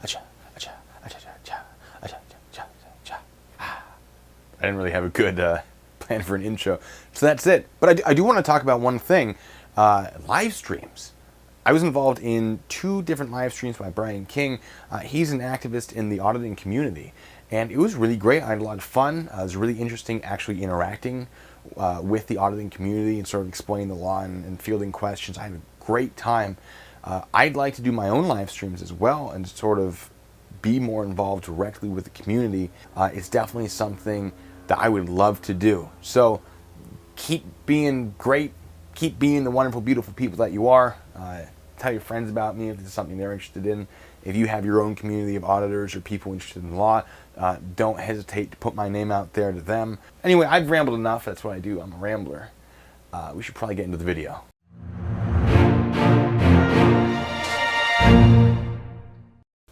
Acha, acha, acha, acha, acha, acha, acha. I didn't really have a good plan for an intro, so that's it. But I do want to talk about one thing, live streams. I was involved in 2 different live streams by Brian King. He's an activist in the auditing community, and it was really great. I had a lot of fun. It was really interesting actually interacting with the auditing community and sort of explaining the law and fielding questions. I had a great time. I'd like to do my own live streams as well and sort of be more involved directly with the community. It's definitely something that I would love to do. So keep being great. Keep being the wonderful, beautiful people that you are. Tell your friends about me if it's something they're interested in. If you have your own community of auditors or people interested in law, don't hesitate to put my name out there to them. Anyway, I've rambled enough. That's what I do. I'm a rambler. We should probably get into the video.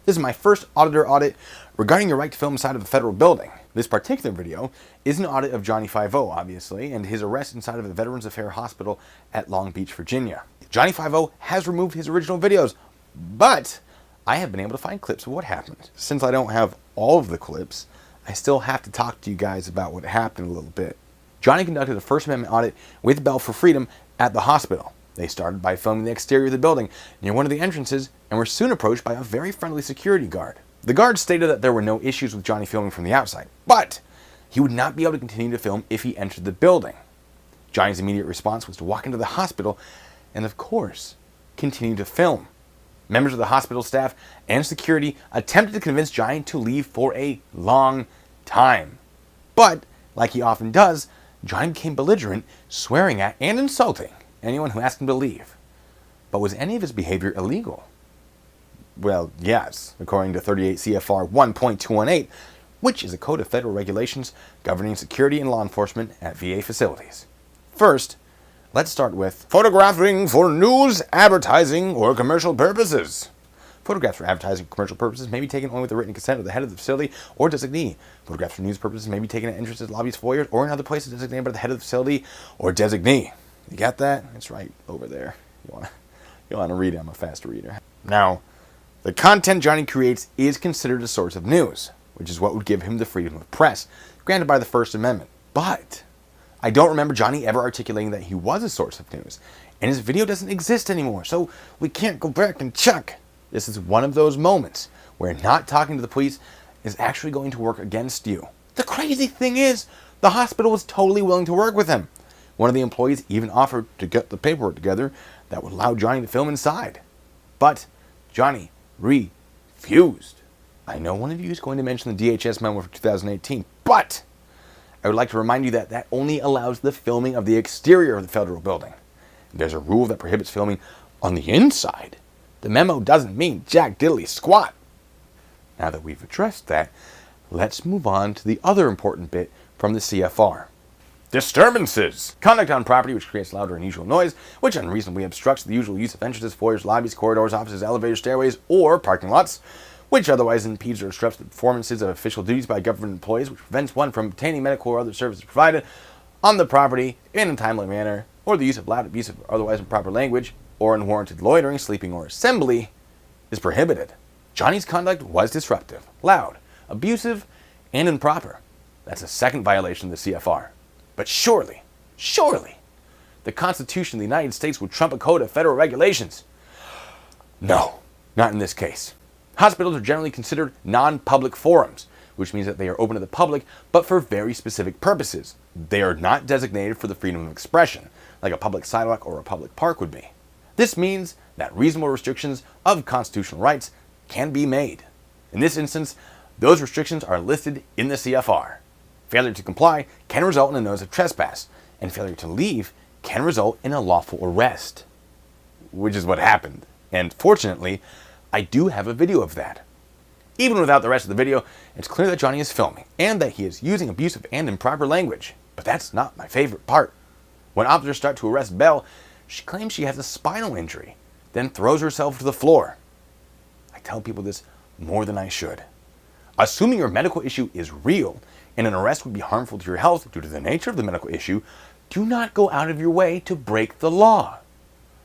This is my first auditor audit regarding your right to film inside of a federal building. This particular video is an audit of Johnny 5-0, obviously, and his arrest inside of the Veterans Affairs Hospital at Long Beach, Virginia. Johnny 5-0 has removed his original videos, but I have been able to find clips of what happened. Since I don't have all of the clips, I still have to talk to you guys about what happened a little bit. Johnny conducted a First Amendment audit with Bell for Freedom at the hospital. They started by filming the exterior of the building near one of the entrances and were soon approached by a very friendly security guard. The guard stated that there were no issues with Johnny filming from the outside, but he would not be able to continue to film if he entered the building. Johnny's immediate response was to walk into the hospital and, of course, continue to film. Members of the hospital staff and security attempted to convince Johnny to leave for a long time. But, like he often does, Johnny became belligerent, swearing at and insulting anyone who asked him to leave. But was any of his behavior illegal? Well, yes, according to 38 CFR 1.218, which is a code of federal regulations governing security and law enforcement at VA facilities. First, let's start with photographing for news, advertising, or commercial purposes. Photographs for advertising or commercial purposes may be taken only with the written consent of the head of the facility or designee. Photographs for news purposes may be taken at entrances, lobbies, foyers, or in other places designated by the head of the facility or designee. You got that? It's right over there. You want to read it. I'm a fast reader. Now, the content Johnny creates is considered a source of news, which is what would give him the freedom of press, granted by the First Amendment. But I don't remember Johnny ever articulating that he was a source of news, and his video doesn't exist anymore, so we can't go back and check. This is one of those moments where not talking to the police is actually going to work against you. The crazy thing is, the hospital was totally willing to work with him. One of the employees even offered to get the paperwork together that would allow Johnny to film inside. But Johnny refused. I know one of you is going to mention the DHS memo for 2018, but I would like to remind you that that only allows the filming of the exterior of the federal building. There's a rule that prohibits filming on the inside. The memo doesn't mean jack diddly squat. Now that we've addressed that, let's move on to the other important bit from the CFR. Disturbances. Conduct on property which creates loud or unusual noise, which unreasonably obstructs the usual use of entrances, foyers, lobbies, corridors, offices, elevators, stairways, or parking lots, which otherwise impedes or disrupts the performances of official duties by government employees, which prevents one from obtaining medical or other services provided on the property in a timely manner, or the use of loud, abusive, or otherwise improper language, or unwarranted loitering, sleeping, or assembly is prohibited. Johnny's conduct was disruptive, loud, abusive, and improper. That's a second violation of the CFR. But surely, the Constitution of the United States would trump a code of federal regulations. No, not in this case. Hospitals are generally considered non-public forums, which means that they are open to the public, but for very specific purposes. They are not designated for the freedom of expression, like a public sidewalk or a public park would be. This means that reasonable restrictions of constitutional rights can be made. In this instance, those restrictions are listed in the CFR. Failure to comply can result in a notice of trespass, and failure to leave can result in a lawful arrest, which is what happened. And fortunately, I do have a video of that. Even without the rest of the video, it's clear that Johnny is filming, and that he is using abusive and improper language. But that's not my favorite part. When officers start to arrest Belle, she claims she has a spinal injury, then throws herself to the floor. I tell people this more than I should. Assuming your medical issue is real, and an arrest would be harmful to your health due to the nature of the medical issue, do not go out of your way to break the law.